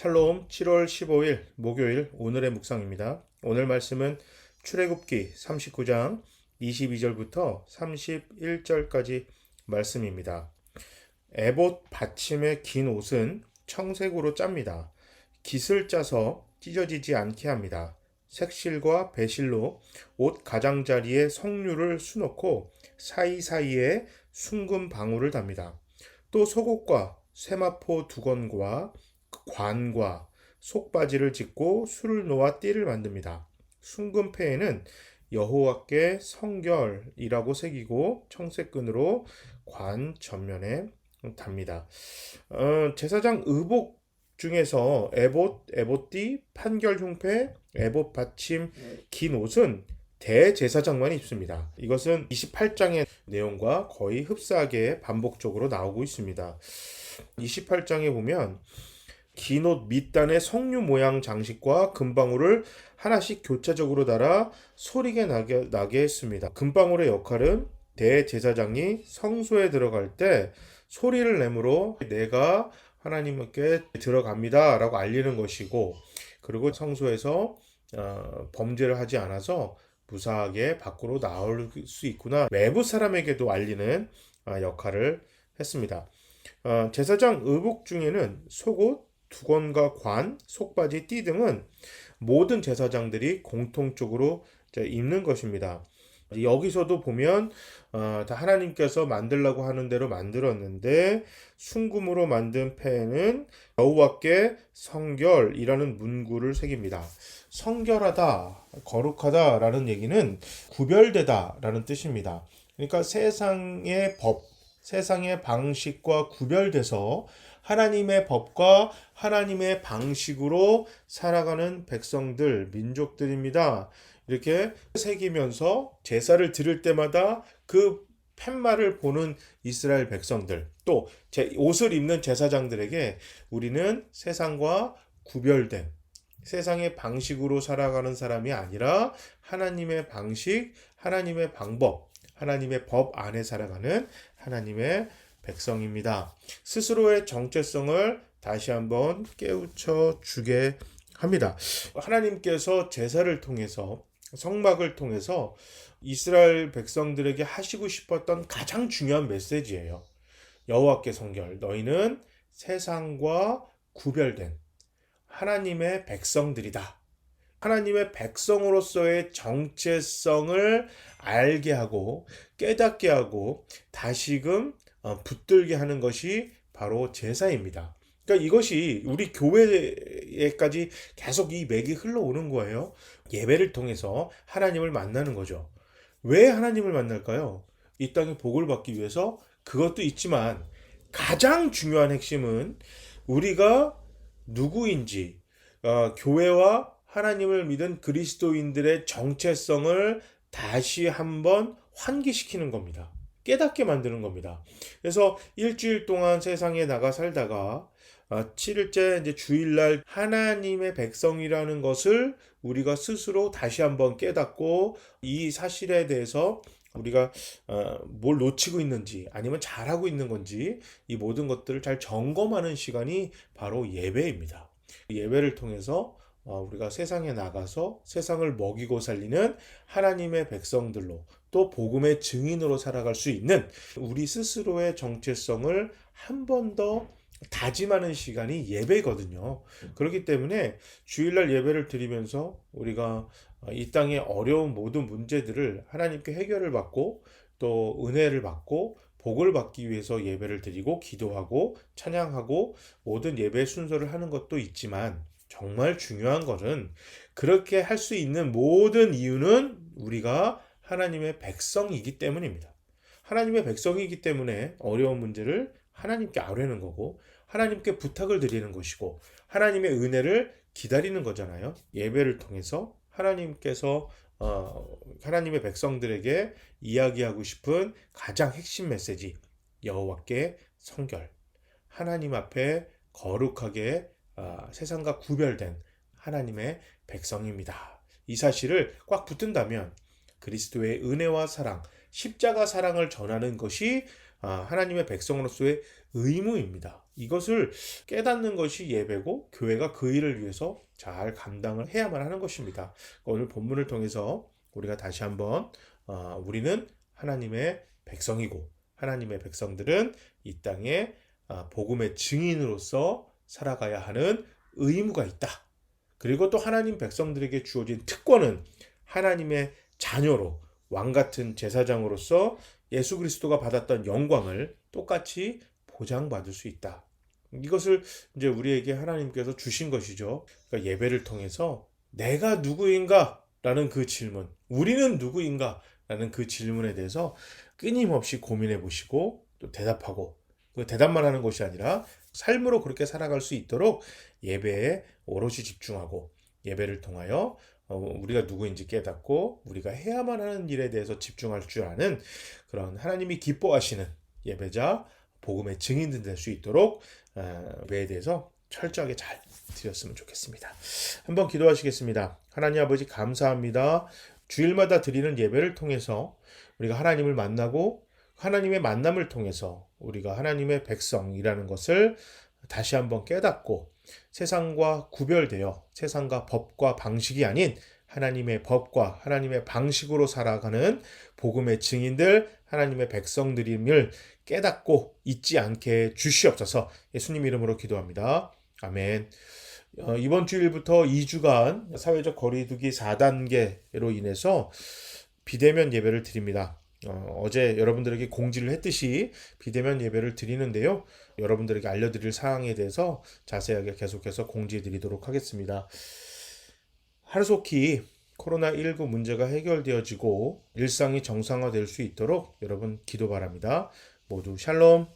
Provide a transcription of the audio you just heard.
샬롬 7월 15일 목요일 오늘의 묵상입니다. 오늘 말씀은 출애굽기 39장 22절부터 31절까지 말씀입니다. 에봇 받침의 긴 옷은 청색으로 짭니다. 깃을 짜서 찢어지지 않게 합니다. 색실과 배실로 옷 가장자리에 석류를 수놓고 사이사이에 숭금 방울을 답니다. 또 속옷과 세마포 두건과 관과 속바지를 짓고 술을 놓아 띠를 만듭니다. 숭금패에는 여호와께 성결이라고 새기고 청색끈으로 관 전면에 답니다. 제사장 의복 중에서 에봇, 에봇띠, 판결 흉패, 에봇 받침, 긴 옷은 대제사장만 입습니다. 이것은 28장의 내용과 거의 흡사하게 반복적으로 나오고 있습니다. 28장에 보면 긴 옷 밑단에 석류 모양 장식과 금방울을 하나씩 교차적으로 달아 소리가 나게 했습니다. 금방울의 역할은 대제사장이 성소에 들어갈 때 소리를 내므로 내가 하나님께 들어갑니다 라고 알리는 것이고, 그리고 성소에서 범죄를 하지 않아서 무사하게 밖으로 나올 수 있구나, 외부 사람에게도 알리는 역할을 했습니다. 제사장 의복 중에는 속옷, 두건과 관, 속바지, 띠 등은 모든 제사장들이 공통적으로 입는 것입니다. 여기서도 보면 다 하나님께서 만들라고 하는 대로 만들었는데, 순금으로 만든 패에는 여호와께 성결이라는 문구를 새깁니다. 성결하다, 거룩하다라는 얘기는 구별되다라는 뜻입니다. 그러니까 세상의 법, 세상의 방식과 구별돼서 하나님의 법과 하나님의 방식으로 살아가는 백성들, 민족들입니다. 이렇게 새기면서 제사를 드릴 때마다 그 팻말을 보는 이스라엘 백성들, 또 옷을 입는 제사장들에게 우리는 세상과 구별된 세상의 방식으로 살아가는 사람이 아니라 하나님의 방식, 하나님의 방법, 하나님의 법 안에 살아가는 하나님의 백성입니다. 스스로의 정체성을 다시 한번 깨우쳐 주게 합니다. 하나님께서 제사를 통해서, 성막을 통해서 이스라엘 백성들에게 하시고 싶었던 가장 중요한 메시지예요. 여호와께 성결, 너희는 세상과 구별된 하나님의 백성들이다. 하나님의 백성으로서의 정체성을 알게 하고 깨닫게 하고 다시금 붙들게 하는 것이 바로 제사입니다. 그러니까 이것이 우리 교회에까지 계속 이 맥이 흘러오는 거예요. 예배를 통해서 하나님을 만나는 거죠. 왜 하나님을 만날까요? 이 땅에 복을 받기 위해서. 그것도 있지만 가장 중요한 핵심은 우리가 누구인지, 교회와 하나님을 믿은 그리스도인들의 정체성을 다시 한번 환기시키는 겁니다. 깨닫게 만드는 겁니다. 그래서 일주일 동안 세상에 나가 살다가 7일째 이제 주일날 하나님의 백성이라는 것을 우리가 스스로 다시 한번 깨닫고, 이 사실에 대해서 우리가 뭘 놓치고 있는지 아니면 잘하고 있는 건지, 이 모든 것들을 잘 점검하는 시간이 바로 예배입니다. 예배를 통해서 우리가 세상에 나가서 세상을 먹이고 살리는 하나님의 백성들로, 또 복음의 증인으로 살아갈 수 있는 우리 스스로의 정체성을 한 번 더 다짐하는 시간이 예배거든요. 그렇기 때문에 주일날 예배를 드리면서 우리가 이 땅의 어려운 모든 문제들을 하나님께 해결을 받고 또 은혜를 받고 복을 받기 위해서 예배를 드리고 기도하고 찬양하고 모든 예배 순서를 하는 것도 있지만, 정말 중요한 것은 그렇게 할 수 있는 모든 이유는 우리가 하나님의 백성이기 때문입니다. 하나님의 백성이기 때문에 어려운 문제를 하나님께 아뢰는 거고, 하나님께 부탁을 드리는 것이고, 하나님의 은혜를 기다리는 거잖아요. 예배를 통해서 하나님께서 하나님의 백성들에게 이야기하고 싶은 가장 핵심 메시지, 여호와께 성결, 하나님 앞에 거룩하게 세상과 구별된 하나님의 백성입니다. 이 사실을 꽉 붙든다면 그리스도의 은혜와 사랑, 십자가 사랑을 전하는 것이 하나님의 백성으로서의 의무입니다. 이것을 깨닫는 것이 예배고 교회가 그 일을 위해서 잘 감당을 해야만 하는 것입니다. 오늘 본문을 통해서 우리가 다시 한번 우리는 하나님의 백성이고 하나님의 백성들은 이 땅에 복음의 증인으로서 살아가야 하는 의무가 있다. 그리고 또 하나님 백성들에게 주어진 특권은 하나님의 자녀로 왕같은 제사장으로서 예수 그리스도가 받았던 영광을 똑같이 보장받을 수 있다. 이것을 이제 우리에게 하나님께서 주신 것이죠. 그러니까 예배를 통해서 내가 누구인가? 라는 그 질문, 우리는 누구인가? 라는 그 질문에 대해서 끊임없이 고민해 보시고 또 대답하고 그 대답만 하는 것이 아니라 삶으로 그렇게 살아갈 수 있도록 예배에 오롯이 집중하고 예배를 통하여 우리가 누구인지 깨닫고 우리가 해야만 하는 일에 대해서 집중할 줄 아는 그런 하나님이 기뻐하시는 예배자, 복음의 증인들 될 수 있도록 예배에 대해서 철저하게 잘 드렸으면 좋겠습니다. 한번 기도하시겠습니다. 하나님 아버지 감사합니다. 주일마다 드리는 예배를 통해서 우리가 하나님을 만나고 하나님의 만남을 통해서 우리가 하나님의 백성이라는 것을 다시 한번 깨닫고 세상과 구별되어 세상과 법과 방식이 아닌 하나님의 법과 하나님의 방식으로 살아가는 복음의 증인들, 하나님의 백성들임을 깨닫고 잊지 않게 주시옵소서. 예수님 이름으로 기도합니다. 아멘. 이번 주일부터 2주간 사회적 거리두기 4단계로 인해서 비대면 예배를 드립니다. 어제 여러분들에게 공지를 했듯이 비대면 예배를 드리는데요. 여러분들에게 알려드릴 사항에 대해서 자세하게 계속해서 공지해 드리도록 하겠습니다. 하루속히 코로나19 문제가 해결되어지고 일상이 정상화될 수 있도록 여러분 기도 바랍니다. 모두 샬롬.